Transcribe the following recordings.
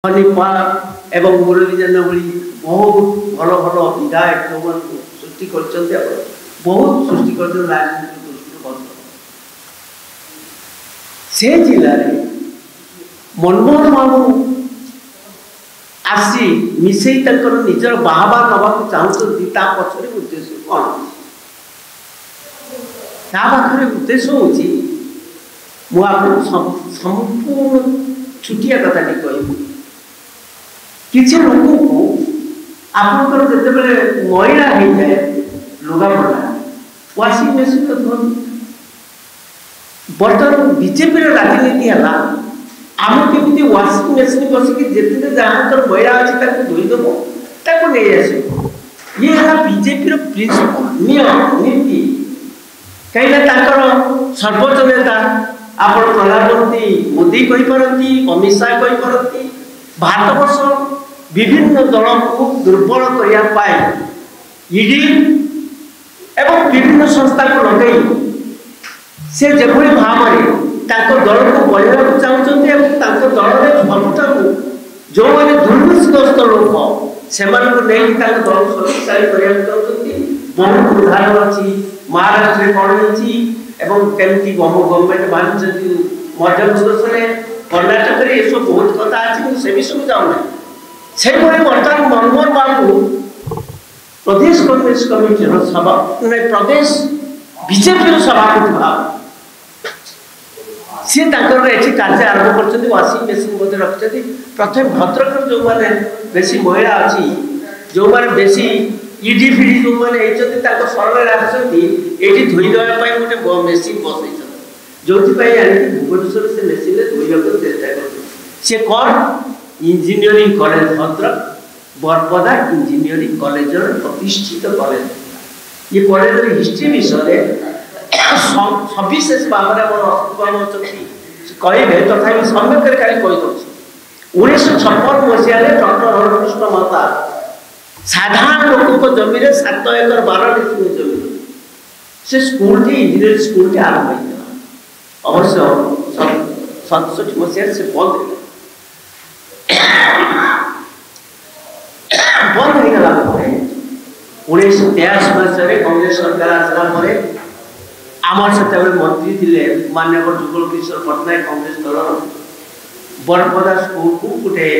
Nipah एवं मुरलीधर भली बहुत भल भल विधायक जो सृष्टि कर बहुत सृष्टि कर राजनीति दृष्टि से जिले में मनमोहन बाबू आसी मिसई निजर बाहबा नवा चाहते पचर उद्देश्य कौन पाखे उद्देश्य हूँ संपूर्ण छुटिया कथा कह किसी लोक को आपंकर जिते मैला हो जाए लुगा पड़ा वाशिंग मेसीन तो बर्तमान बीजेपी राजनीति है आम केमी वाशिंग मेसीन बसिक जिते जहाँ मैला अच्छे धोईदेव नहीं आस ये है बीजेपी प्रिंसिपल नियम नीति कहीं सर्वोच्च नेता आप प्रधानमंत्री मोदी कहींपारती अमित शाह कहींपारती भारतवर्ष विभिन्न दल को दुर्बल करने ईडी एवं विभिन्न संस्था को लगे से जो भाव में दल को बढ़ावा चाहते दल में भ्रष्टा को जो मैंने दुर्नीतिग्रस्त लोक से दल को शक्तिशाली करने चाहते बहुत उदाहरण अच्छी महाराष्ट्र कौन होमती गवर्नमेंट बांधि मध्य प्रदेश में कर्णाटक में ये सब बहुत कथा अच्छी से विषय जाऊना से बर्तमान मनमोहन बाबू प्रदेश कांग्रेस कमिटी सभा प्रदेश बीजेपी सभापति सी कार्य आरंभ कर वाशिंग मेसीन रखते प्रथम भद्रक जो मैंने बेसी महिला अच्छी जो मैंने बेसी ईडी फिडी जो मैंने शरण आसती धोईदेवाई गोटे मेसीन बसई जो भुवनेश्वर से मेसीन धोईवाक चेष्टा कर कौन engineering college Bhadrak Baripada engineering college प्रतिष्ठित कॉलेज ये कॉलेज हिस्ट्री विषय सविशेष भाव में कहे तथा सम्यक खाली कहीदे 1956 मसीह डॉक्टर हरकृष्ण माता साधारण लोक जमी 7 एकर 12 डिसमिल जमी से स्कूल इंजीनियरिंग स्कूल आरंभ होता अवश्य 67 मसीह से बंद बंद होगला 1983 मसीह कांग्रेस सरकार आसला आमर से मंत्री थे माननीय जुगल किशोर पट्टनायक कांग्रेस दल बरपदा स्कूल को गोटे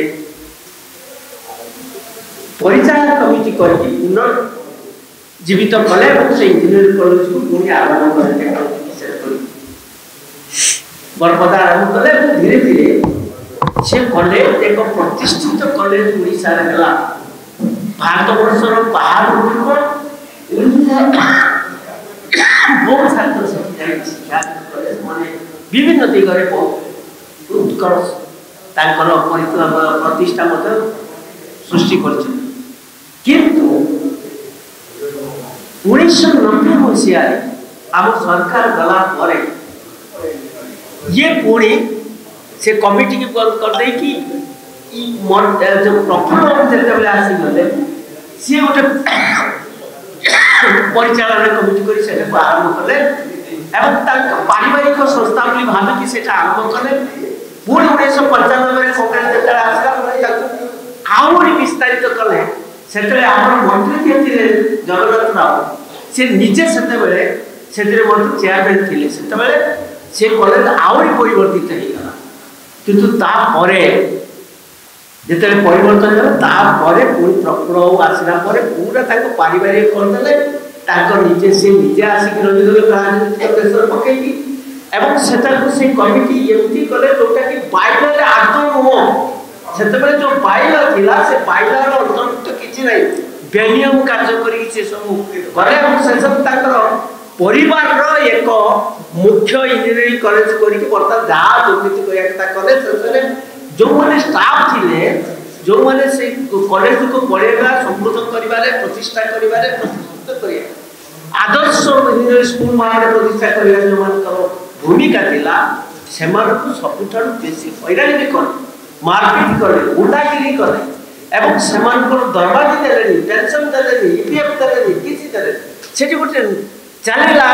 परिचालन कमिटी करके पुनर्जीवित कले से इंजीनियरिंग कॉलेज को पुणी आरंभ कर बरपदा आरंभ कले धीरे धीरे से कॉलेज एक प्रतिष्ठित कॉलेज उड़ीसा भारतवर्षर बाहर बहुत छात्र शिक्षा विभिन्न दिगरे बहुत उत्कर्ष प्रतिष्ठा सृष्टि कर किंतु 1990 मसीह आम सरकार गला पर ये पुणी से कमिटी की बंद कर दे कि जो प्रफुल्ल जो आसीगले सी गोटे परिचालन कमिटी कर आरंभ कले पारिवारिक संस्था भाविकी आरंभ कले पुणी 1995 कांग्रेस आसला आहरी विस्तारित कले से मंत्री थे जगन्नाथ राव से निजे से मंत्री चेयरमैन थे से कॉलेज आहरी परिवर्तित होगा किंतु तापरे जिते परिवर्तन है पुणी प्रफुल्ल आसला पूरा पारिवारिक करदे निजे से निजे आसिक रही राजनीतिक प्रेसर पकईकी से कमिटी एमती कले जोटा कि बाइलर आदौ नुह से जो बाइलर थिला से बाइलर अंतर्भुक्त किसी ना बेनियम कार्य कर परिवार एक मुख्य इंजीनियरिंग कॉलेज कर जहाँ दुर्नीति कले जो मैंने स्टाफ थे जो मैंने से कॉलेज को पढ़ेगा समृद्ध करिबारे प्रतिष्ठा करिबारे प्रतिष्ठित करिया आदर्श इंजीनियरिंग स्कूल माने प्रतिष्ठा करिया जो मानकर भूमिका थिला सेमान को सबुठार बेसी हैरानी कर मारपीट करे गुंडागिरी करे एवं सेमान को दरबारी देलेनी पेंशन देलेनी ईपीएफ देलेनी किसी देले सेठी गोटे चलिला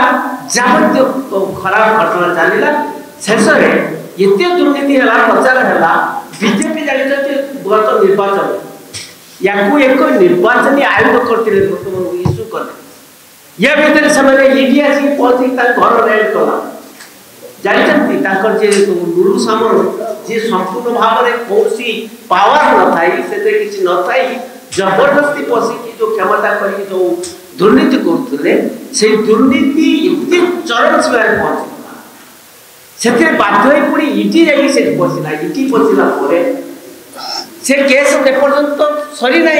जाबत्य खराब घटना चलिला शेष में एत दुर्नीति है प्रचार है बीजेपी जानते गत निर्वाचन या एक निर्वाचन आयोग करते इश्यू कले या भितर से ईडी आसिक पहुंची घर रेड कला जानते लुलु सामल जी संपूर्ण भाव में कौन पावर न थाई से किसी न थाई जबरदस्ती पशिकी जो क्षमता कर जो दुर्नीति करते से दुर्नीति एमती चरम सीमार पहुंचला से बाध्य पुणी ईडी जाकि से पशिला ईडी पशिला से केस एपर्यंत सरी ना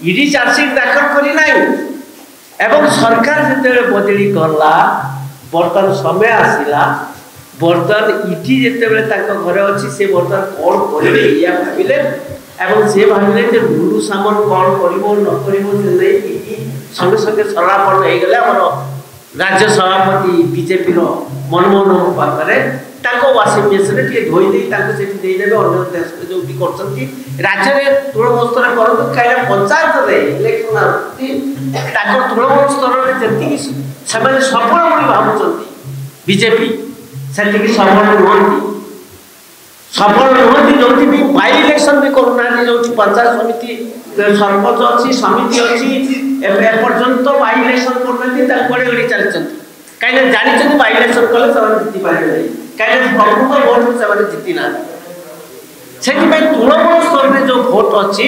ईडी चार्जसीट दाखल करना एवं सरकार जो बदली गला बर्तमान समय आसला बर्तमान ईडी जिते घरे अच्छी से बर्तमान कौन करेंगे या भाविले एवं से भाविले लुलु सामल कौन कर संगे संगे सरलापन हो गले आम राज्य सभापति बीजेपी मनमोहन पाखे वाशिंग मेसीन धोईदे देदेवे अन्य जो राज्य में तृणमूल स्तर कर कहीं पंचायत इलेक्शन तृणमूल स्तर में जी सफल बोली भावुं बीजेपी से सफल नुहति जो बाई इलेक्शन भी करूना जो पंचायत समिति सरपंच अच्छी समिति अच्छी एपर्यंत बाई इलेक्शन करना गड़ी चलती कहीं जानते बाई इलेक्शन कले जीति पारे कहीं प्रकृत भोट से जीति ना से तृणमूल स्तर में जो भोट अच्छी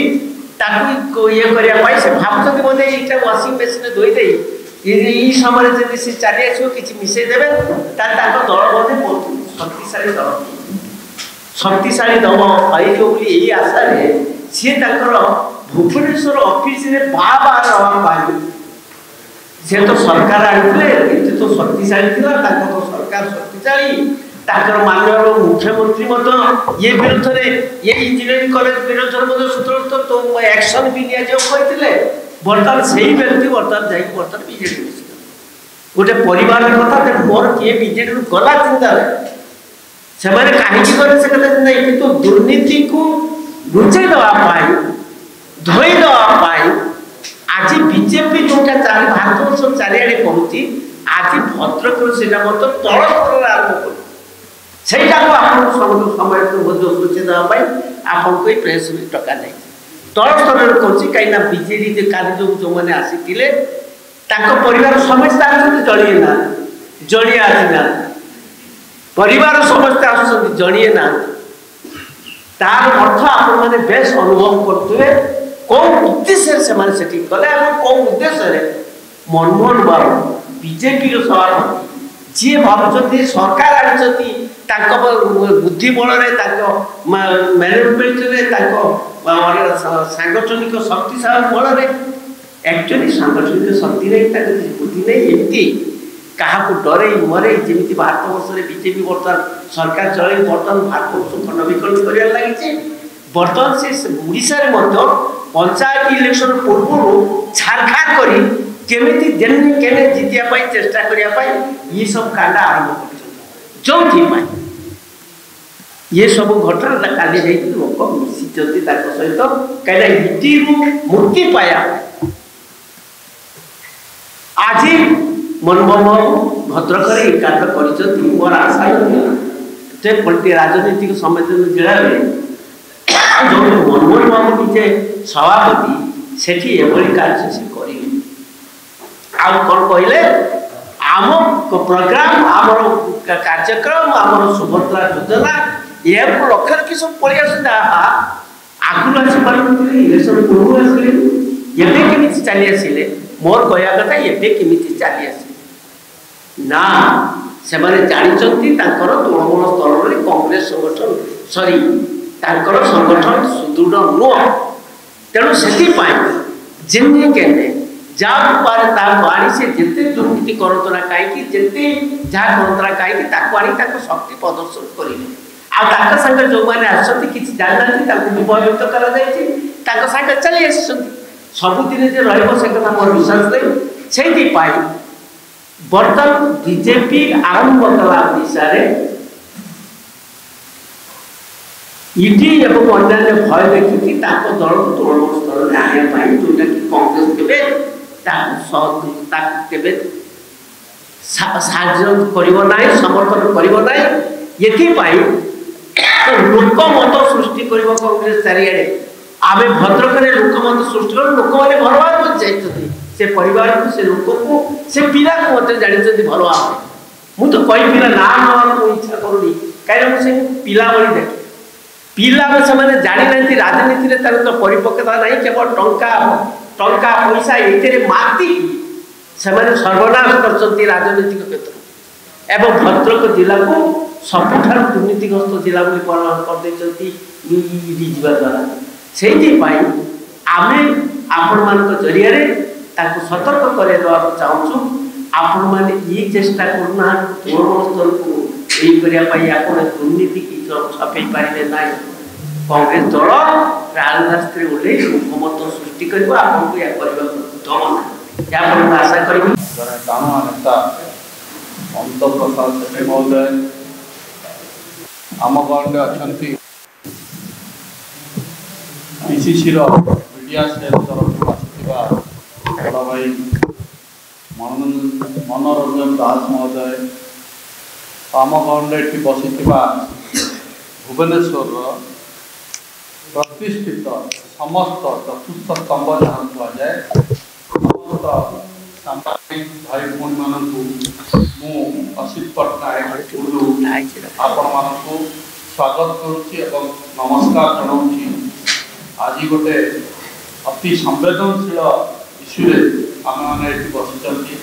ये करने से भावुं बोधे ये वाशिंग मेसीन धोईदे ये समय जब सी चली आस कि मिसेदेवे दल बोधे बहुत शक्तिशाली दल शक्तिशाली दल पाई आशा सी भुवनेश्वर ऑफिस रे बार रहा से तो सरकार आते तो शक्तिशाली थी तो सरकार शक्तिशाली माननीय मुख्यमंत्री ये विरुद्ध ये इंजीनियरिंग कॉलेज विरुद्ध सूत्र तो एक्शन भी कहते बर्तमान से ही व्यक्ति बर्तमान बर्तमान बीजेडी गोटे परिवार कथा मोर किए बीजेडी गला चिंता से कहीं गले कि दुर्नीति को लुचे देवाई धोई देवाई आज बीजेपी जोटा भारत वर्ष चारिड़े करुच्ची आज भद्रक से तल स्तर आरंभ कर समय सूचे देवाई आपको प्रेस टका नहीं तल स्तर कर कहीं बीजेडी जो जो मैंने आसी परिवार समस्ते जड़िए ना जड़िए आसीना परिवार समस्ते आसुँच जड़िए ना तार अर्थ आपण मैंने बेस अनुभव करुए कौन उद्देश्य से कले कौन उद्देश्य मनमोहन बाबू बीजेपी सभापति जी भावुं सरकार आनी बुद्धि बल मैनेजमेंट सांगठनिक शक्तिशाली बल एक्चुअली सांगठनिक शक्ति नहीं बुद्धि नहीं एमती क्या डरे मरे जमी भारत वर्ष में बीजेपी बर्तमान सरकार चल बर्तमान भारत वर्ष खंड विखंड कर लगी बर्तमान से ओडिशा पंचायत इलेक्शन पूर्व छाड़खाड़ कर जीतिया चेष्टा करने ये सब कांडा आरंभ कर जो ये सब घटना काली लोक मिसी सहित कहीं मुक्ति पाया आज मनमोहन बाबू भद्रक एकांत कर मोर आशा राजनीतिक संवेदन जिले में जो मनमोहन बाबू निजे सभापति से कार्य से करें कौन कहले आम प्रोग्राम आम कार्यक्रम आम सुभद्रा योजना यह लक्ष्य रखी सब पलि आगुल आसी इलेक्शन पूर्व आसिले एवं चली आसिले मोर कहया कथा एवं चली आस ना से जानते तृणमूल स्तर में कांग्रेस संगठन सरी संगठन सुदृढ़ नुह तेणु से जमी के जहाँ पारे आनी से जिते दुर्नीति करतरा कहीं जिते जहाँ करतरा कहीं आनी शक्ति प्रदर्शन करेंगे आगे जो मैंने आसती किसी जानना विभक्त कर चली आस सबुदिन जे रही कथा मोर विश्वास नहीं से बर्तमान बीजेपी आरंभ कला ओडिशा ईडी एवं अन्य भय देखिकी दल को तृणमूल स्तर में आने जोटा कि कांग्रेस केवे समर्थन करना ये लोक मत सृष्टि कर कांग्रेस चारिड़े आम भद्रक में लोकमत सृष्टि कर लोक मैंने भल भाव जाइए से परिवार को से लोक को से पिला को मत जानते भल भाव मुझे कई पिला ना ना इच्छा करूनी कहीं मुझे पिला भली देखे पिला से जानी ना राजनीति में तार तो परिपक्वता नहीं केवल टंका टंका पैसा ये माति से सर्वनाश कर राजनीतिक क्षेत्र एवं भद्रक जिला को सबुठ दुर्नीतिग्रस्त जिला कर द्वारा से आम आपण मान जरिया सतर्क करवा चाहूँ आपण मैंने ये चेष्टा करना स्तर को यही दुर्नीति की छपे पारे ना कांग्रेस दल राजनीति ओल्ले लोकमत सृष्टि कर आशा करी नेता अमित प्रसाद सेठी महोदय आम गाँव अच्छा पीसीसी मीडिया सेल तरफ आसुवा बड़ भाई मनोरंजन दास महोदय आम गाँव बसी भुवनेश्वर प्रतिष्ठित समस्त चतुर्थ स्तंभ जहाँ कहुए समस्त सांबादिक भाई भूमि मानू असित पट्टनायक आपण मानू स्वागत करुच्ची नमस्कार जनाऊँ आज गोटे अति संवेदनशील इश्यू आम मैंने बसी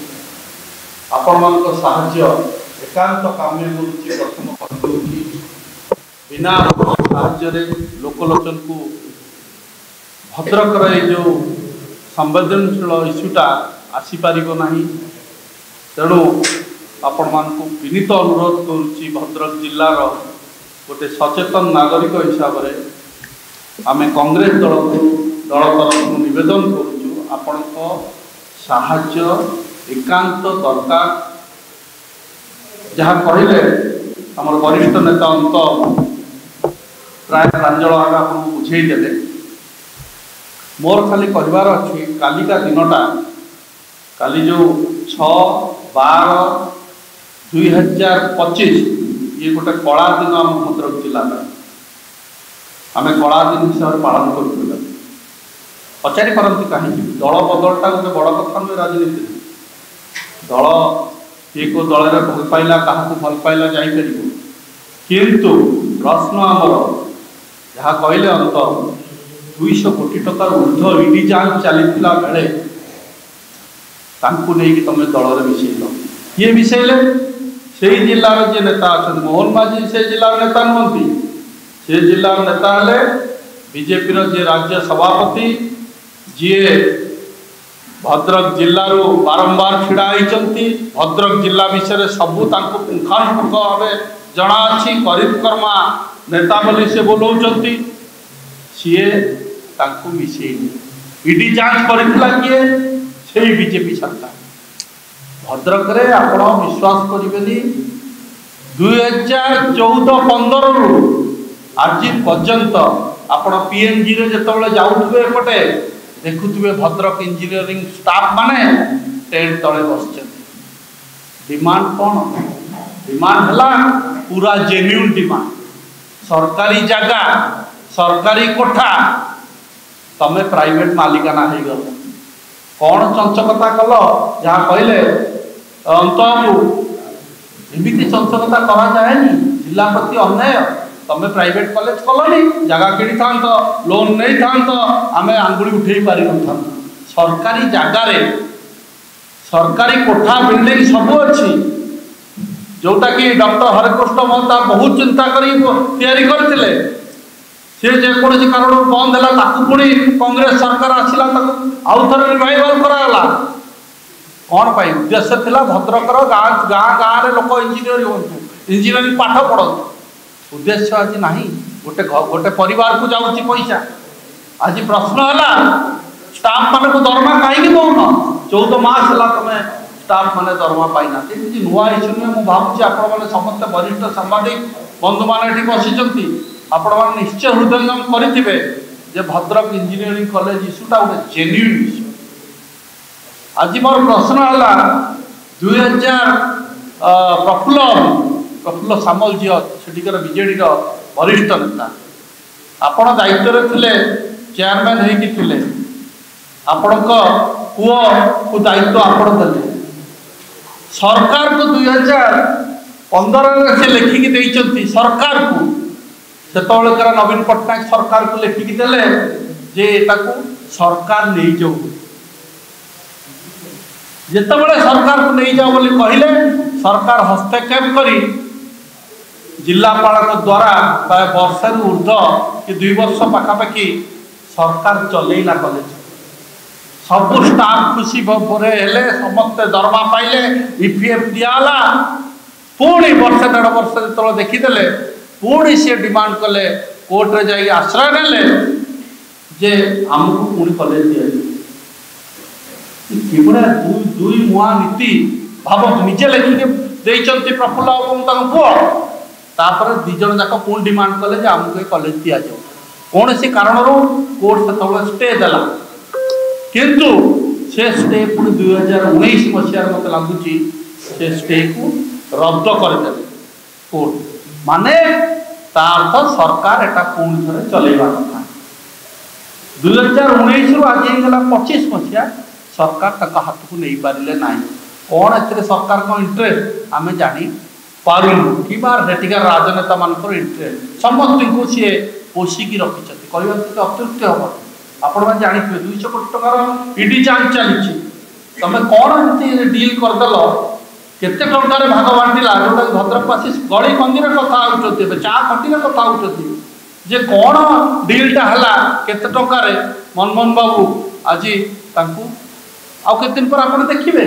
आपण मान साहाय्य एकांत काम्य करुच्ची प्रथम कहूँ बिना साहाय्य लोकलोचन को भद्रकर जो संवेदनशील इश्यूटा आसीपार ना तेणु आपण मान विनीत अनुरोध करुच्ची भद्रक जिलार गोटे सचेतन नागरिक हिसाब से आम कांग्रेस दल तरफ नवेदन करुचु आपण साहाय्य एकांत दरकार जहाँ कहले आम वरिष्ठ नेता अंत प्राय प्रांजल भाव आपको बुझेदेले मोर खाली कहबार अच्छी कालिका दिनटा काली जो 6/12/2025 ये गोटे कला दिन आम भद्रक जिला आम कला दिन हिसाब से पालन कर पचारि पारती कहीं दल बदलटा गोटे बड़ कथा नुहे राजनीति दल किए को दल में भल पाइला क्या भल पाइला जापर किंतु प्रश्न आमर जहाँ कहले अंत 200 कोटी टकर ऊर्ध्व ईडी जांच चलता बेले नहीं तुम दल में मिसेल किए मिसेले से जिलार जी नेता अच्छा मोहन माझी से जिलार नेता नुहति से जिलार नेता हेले बीजेपी जी राज्य सभापति जी भद्रक जिलू बारंबार छिड़ा होती भद्रक जिला विषय सबू पुंखानुपुंख भाव जना अच्छी करीबकर्मा नेता बोली से बोलाऊँच सीए मिसेली ईडी जांच करता किए से बीजेपी सरकार भद्रक रे आपण विश्वास करेंगे 2014-15 रु आज पर्यंत आपण पीएनजी रे जिते जाऊे एपटे देखुवे भद्रक इंजीनियरिंग स्टाफ माने टेंट तले बस डिमांड कौन डिमांड है पूरा जेन्युइन डिमांड सरकारी जगह सरकारी कोठा तमे प्राइवेट मालिकाना हो गल कौन चंचकता कल जहाँ कहले अंतबाबू एमती चंचकता करा जाए जिला प्रति अन्याय तमें प्राइवेट कॉलेज कलनी जगह किणी था लोन नहीं था आम आंगुड़ी उठे पारि न सरकारी जगार सरकारी कोठा बिल्डिंग सब अच्छी जोटा कि डॉक्टर हरिकृष्ण महता बहुत चिंता करते सी जेकोसी कारण बंद है पुणी कांग्रेस सरकार आसला आउ थे रिवाइवल कराला कौन पाई उद्देश्य था भद्रकर गाँ गाँ गाँव लोक इंजीनियर हूँ इंजीनियरिंग पाठ पढ़ते उद्देश्य आज ना गोटे गोटे परिवार को जाऊँगी पैसा आज प्रश्न है स्टाफ मान को दरमा कहीं दौन 14 मास है तुम स्टाफ मैंने दरमा पाई ना नुआ इश्यू नुहे मुझे भावुँ आपण समस्त वरिष्ठ सांबादिक बंधु मैंने बसी आपण मैंने निश्चय हृदयंगम करेंगे भद्रक इंजीनियरिंग कॉलेज इश्यूटा गोटे जेन्युइन इश्यू आज मोर प्रश्न है 2000 प्रफुल्ल सामल जी सेठिकर बीजेडी वरिष्ठ नेता आपण दायित्व थिले चेयरमैन होइकी थिले आपणक पुओ को दायित्व आपण देले सरकार को 2015 से लिखिकी देइचंती सरकार को सेतबेलकर नवीन पट्टनायक सरकार को लिखिकी देले जे ताकू सरकार नहीं जाऊ जितेबाला सरकार को नहीं जाओ बोली कहले सरकार हस्तक्षेप करी जिलापाल द्वारा प्राय वर्षे ऊर्ध कि 2 वर्ष पाखापाखि सरकार चलेला कॉलेज सब स्टाफ खुशी हेले समस्ते दरमा पाइले ईपीएफ दियाला पुणी वर्षे 1.5 वर्ष जो देखीदे पुणी सी डिमांड कले कोर्ट रे जाई आश्रय नेले जे आमको पुणी कॉलेज दिया किबड़ा दुई मुआ नीति भाव निजे लिखिके प्रफुल्ल और पुओ तापर 2 जन जाक पुणी डिमांड कले जे आमको कॉलेज दि जाओ कौन सी कारण कोर्ट से स्टे देला किंतु से स्टे पुणी 2019 मसीह मत लगुच से स्टे को रद्द करदे कोर्ट माने तार्थ सरकार एटा पुणी थे चलेवा कथा 2019 रु आज गला 25 मसीहा सरकार तक हाथ को नहीं पारे ना कौन ए सरकार को इंटरेस्ट आम जानी पारूँ कि सेठिकार राजनेता मान इंटरेस्ट समस्त को सी पोषिकी रखी कहवा अत्युक्ति हम आपण मैंने जानते 200 कोटी टकर ईडी जांच चली तुम कौन डील करदेल केते टंकार भाग बांटिला जोटा भद्रकवासी गली कंदी कथा हो चा खटी कथा हो जे कौन डीलटा है केते टंकार मनमोहन बाबू आज आउ के दिन पर आप देखिए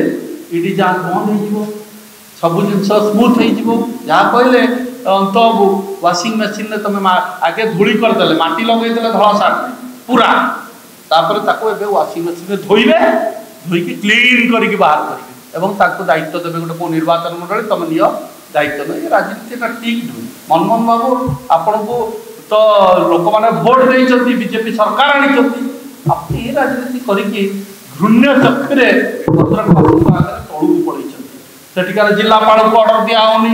ईडी जांच बंद हो सब जिन स्मूथ हो जहाँ कहले अंत वाशिंग मेसीन तुम आगे धूली करदे माटी लगेदे धला सार्ट पूरा तापर वाशिंग मेसीन धोइबे धोईकी क्लीन करके बाहर करेंगे दायित्व देवे गोटे निर्वाचन मंडली तुम नियो दायित्व नहीं राजनीति ठीक नुह मनमोहन बाबू आपण को तो लोक मैंने भोट देती बीजेपी सरकार आनी ये राजनीति करके घृण्य चक्षुरे भद्रक तलू पड़े सेठिकार जिलापाल को ऑर्डर दिया होनी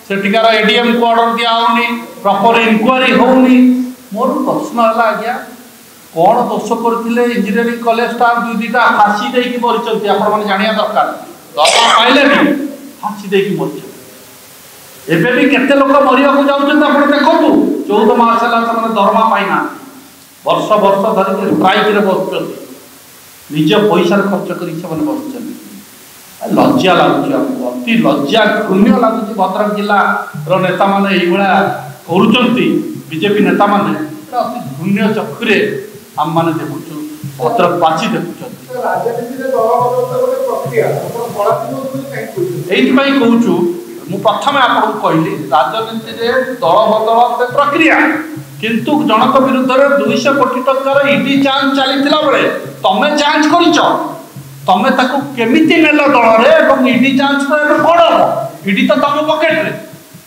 सेठिकार एडीएम को ऑर्डर दिया होनी प्रॉपर इंक्वारी होनी मोर प्रश्न है आज्ञा कौन दोष करते इंजीनियरिंग कॉलेज स्टाफ 2-2टा फाँसी देकी मरी आपने जाना दरकार दरमा पाइले भी फाँसी देकी मरी एबे भी केते लोक मरिया को जाउछन आपण देखंतु 14 मास हला से दरमा पाइना वर्ष वर्ष धरिक स्ट्राइक रे बसुछन निज पैसा खर्च करी से बसुछन लज्जा लगुच आपको अति लज्जा घृण्य लगुच भद्रक जिला रो नेता माने एई भला करूचंती बीजेपी नेता माने अति घृण्य चक्षुरे हम माने देखुछु भद्रकवासी देखुछन राजनीति रे दलगत गोटे प्रक्रिया आपण पळाती होतुनी काई कहू एई पई कहूछु मु प्रथमे आपन कहली राजनीति रे दलबदल गोटे प्रक्रिया किंतु जनक विरुद्ध रे 200 कोटी टकार ईडी जांच चलीतिला बेले तमे जांच करिचो तमे ताको केमिति नेला दल रे एवं ईडी जांच करे कोन हो ईडी तो तम पॉकेट रे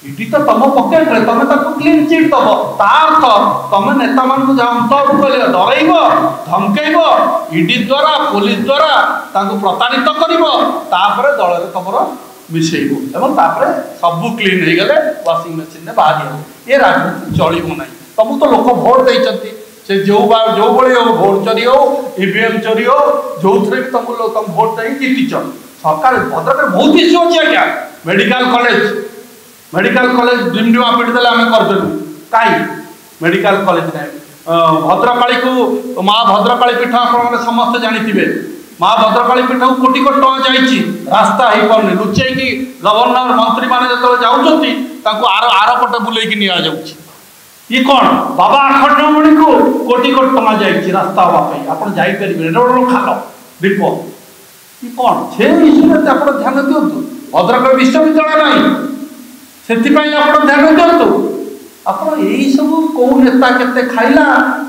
ईडी तो तम पॉकेट रे तमे ताको क्लीन चिट दबो तार तो तमे नेता मान को जानत कहले डराइबो धमकेइबो ईडी द्वारा पुलिस द्वारा ताको प्रताड़ित करिवो तापर दल रे तमरो मिसेइबो एवं तापर सब क्लीन हे गेले वाशिंग मशीन ने बाहर ये राजनीति चलिबो नै तमु तो लोक वोट दैचंती से जो बड़े हो भोट चोरी हो ईवीएम चोरी हो जो भी तुम भोट दे जीतिच सरकार भद्रक बहुत इश्यू अच्छे आज्ञा मेडिकल कॉलेज डिमडिमा पिट देले आम करदेलु कहीं मेडिकल कॉलेज ना भद्रकाली को माँ भद्रकाली पीठ आप समस्त जानी माँ भद्रकाली पीठ को कोटी कोटी टଙ୍କା जाइए रास्ता हो पारे लुचेकी गवर्नर मंत्री मैंने जो जाऊँच आर पटे बुलेकी नि जाऊँगी ये कौन बाबा आखंडमणि को कोटी कोटी टଙ୍କା जाइए रास्ता हाँपाई आप जापर खाल दीप ये कौन से इश्यू आप ध्यान दिंतु भद्रक विश्वविद्यालय ना से आप ध्यान दिंतु आप सब कौ नेता केते खाइला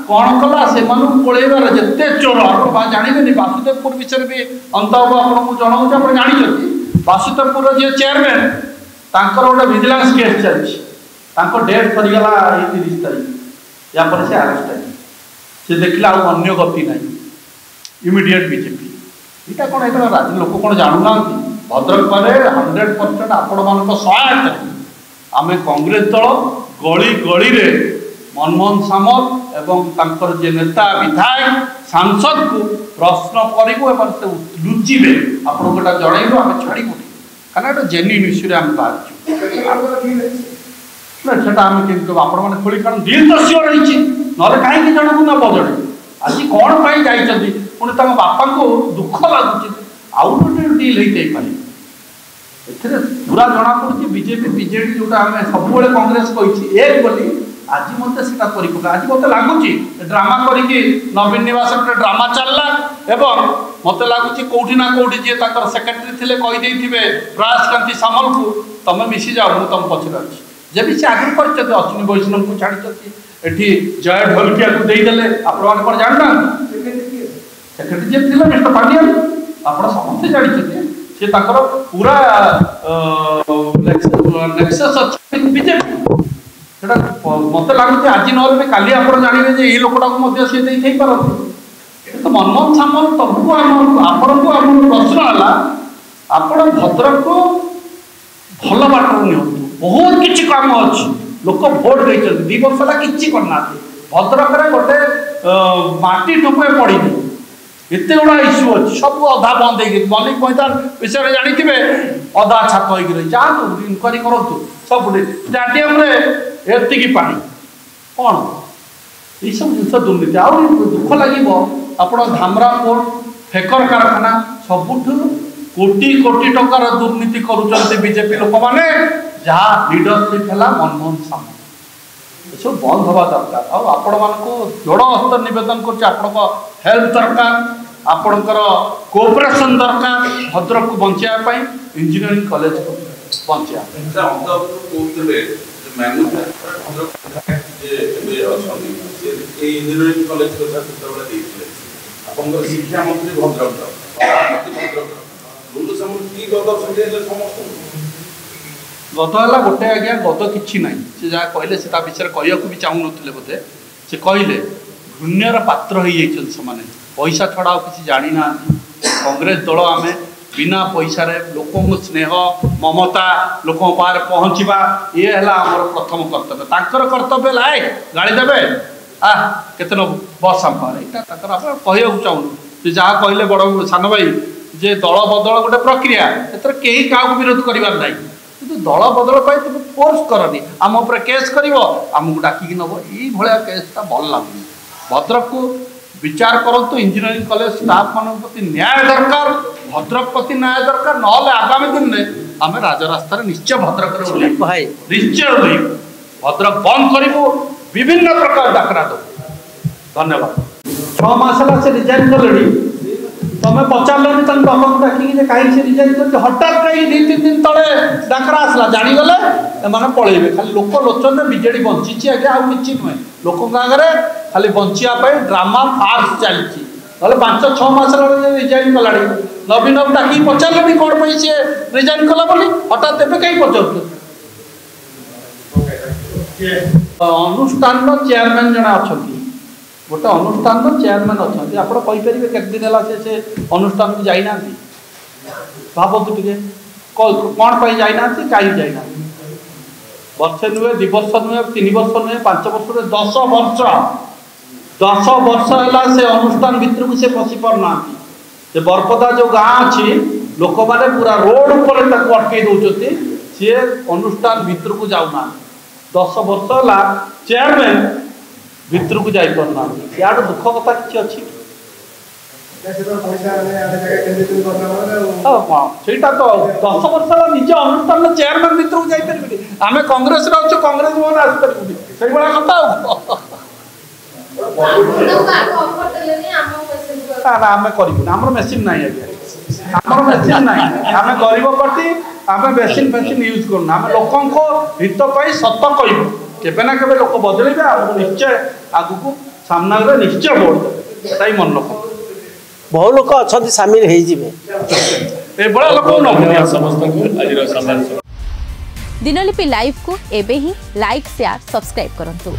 कौन कला से पलैबार जिते चोर आप जानवे बासुदेवपुर विषय भी अंत आपको जनाऊँ आप जानते बासुदेवपुर जी चेयरमैन गोटे विजिलेंस केस चलती डेट सरीगला 30 तारीख या से आरेस्ट है से देखला अन्य गति ना इमिडिएट बीजेपी यहाँ कौन है लोक कौन जानूना भद्रक में 100% आपण मान सहायता आम कांग्रेस दल गली गली रे मनमोहन सामल एवं तांकर जे नेता विधायक सांसद को प्रश्न करूँ एवं से लुचिबे आपको गोटा जनइबू आम छाड़ू कहीं गोटे जेन्युइन इश्यू आम बाहर ना सेटा आम के आपण मैंने खोली कारण डील तो सियोर रही ना कहीं जनक नब जड़े आज कौन पाई जाइए पुणी तम बापा को दुख लगुच आउ गोटे डील होते पारे एथिरे पूरा जना पड़ी बीजेपी बीजेडी जोटा आम सब कांग्रेस कही एक बोली आज मत से परिपका आज मत लगुच ड्रामा करके नवीन निवास ड्रामा चलला एवं मत लगुच कौटी ना कौटी जी सेक्रेटरी थे कहीदे प्रयास कांति सामल को तुम मिसी जाओ मुझे तुम पचर अच्छी जब से आगे कर अश्विनी वैष्णव को छाड़ी एठी जय ढोलकिया को देदेले आपण जानना सेक्रेटरी जे थिले मिस्टर पांडियन आपण समस्त जानि से ताकर पूरा नेक्सस अछि बीजेपी सेटा मते लागुचे आज नहले भी काली आपण जानिबे जे ए लोकटा को मध्ये से देई थई पारत तो मनमोहन सामल तबु आपण को आपण प्रश्न हला आपण भद्रक को भल बाटर नियो बहुत किछि काम अछि लोक भोट देइछन 2 वर्ष ला किछि करना भद्रक रे गोटे माटी टोपे पड़ी एते गुड़ा इश्यू अच्छी सब अधा बंद हो मल्लिक मैदान विषय जानी अधा छात हो जातु इनक्वारी करूँ सब स्टाडियम एति पा कौन ये सब जिन दुर्नीति आ दुख लगे आप धामरा पोर्ट फेकर कारखाना सबुठ कोटी कोटी टंकार दुर्नीति करुँच बीजेपी लोक मैंने जहाँ लीडरशिप है मनमोहन सामल सब बंद हवा दरकार आपण मानक जोड़ हस्त नवेदन कर हेल्प दरकार आपणकर कोऑपरेशन दरकार भद्रक को बचाई इंजीनियरिंग कॉलेज को शिक्षा मंत्री भद्रक गत गोटे आज्ञा गत कि ना से जहाँ कहले से विषय कहूँ भी चाहूँ नुले बोधे से कहले घृण्यर पात्र हो पैसा छड़ा किसी जानी ना कांग्रेस दल आम बिना पैसा लोक स्नेह ममता लोक पाखे पहुँचवा ये है आमर प्रथम कर्तव्य तांकर कर्तव्य लाए गाड़ी देवे केते बस आम यहाँ कहूँ चाहूँ जहाँ कहले बड़ सान भाई जे दल बदल गोटे प्रक्रिया कहीं क्या विरोध करार ना कि दल बदल पाई तुम फोर्स करनी आम उपर केस कर आमको डाकिक नब ये केसटा भल लगुनि भद्रक को विचार करतु इंजीनियरिंग कॉलेज स्टाफ मान प्रति न्याय दरकार भद्रक प्रति न्याय दरकार ना आगामी दिन में आम राजरास्तार निश्चय भद्रक निश्चय भद्रक बंद करूँ विभिन्न प्रकार डाकरा दो धन्यवाद 6 मास से रिजाइन कले तुम पचारे तक बापा को डाकिक कहीं से रिजाइन कर हठात कहीं 2-3 दिन तले डाकरा आसला जानीगले एम पलैबे खाली लोक लोचन बीजेडी बंची आगे आउ कि नुहे लोक आगे खाली बचापी ड्रामा फार्स चलती ना 5-6 मास रिजाइन कला नवीन डाक पचारे कौन पर सी रिजाइन कला हठात एवं कहीं पचार अनुष्ठान चेयरमैन जड़े अच्छा गोटे अनुष्ठान चेयरमैन अच्छा आपरे केते दिन है से अनुष्ठान को जाना भावतु टे कौन पर जाना कहीं जाना वर्षे नुहे 2 वर्ष नुहे 3 वर्ष नुहे 5 वर्ष 10 वर्ष है से अनुष्ठान भितर को से पशि पारना से बरपदा जो गाँ अच्छी लोक मैंने पूरा रोड पर अटकई दौरान सी अनुष्ठान भितर को जाऊना 10 वर्ष है चेयरमैन भितर को जाई पारना यार दुख कथा कि अच्छी सेटा तो 10 वर्ष है निज अनुष्ठान चेयरमैन भितर को जापर आम कांग्रेस कांग्रेस भवन आसपारे से कथा आम करूँ आम मेसीन ना आम मेसीन ना आम गरीब पार्टी आम मेसीन फेसीन यूज करूँ आम लोक हित सत कहूँ केवे ना केवे लोक बदल निश्चय आगु सामना निश्चय भोट देते मन रख बहु लोक अच्छा सामिल दिनलिपि लाइव को एबे ही लाइक शेयर सब्सक्राइब करंतु।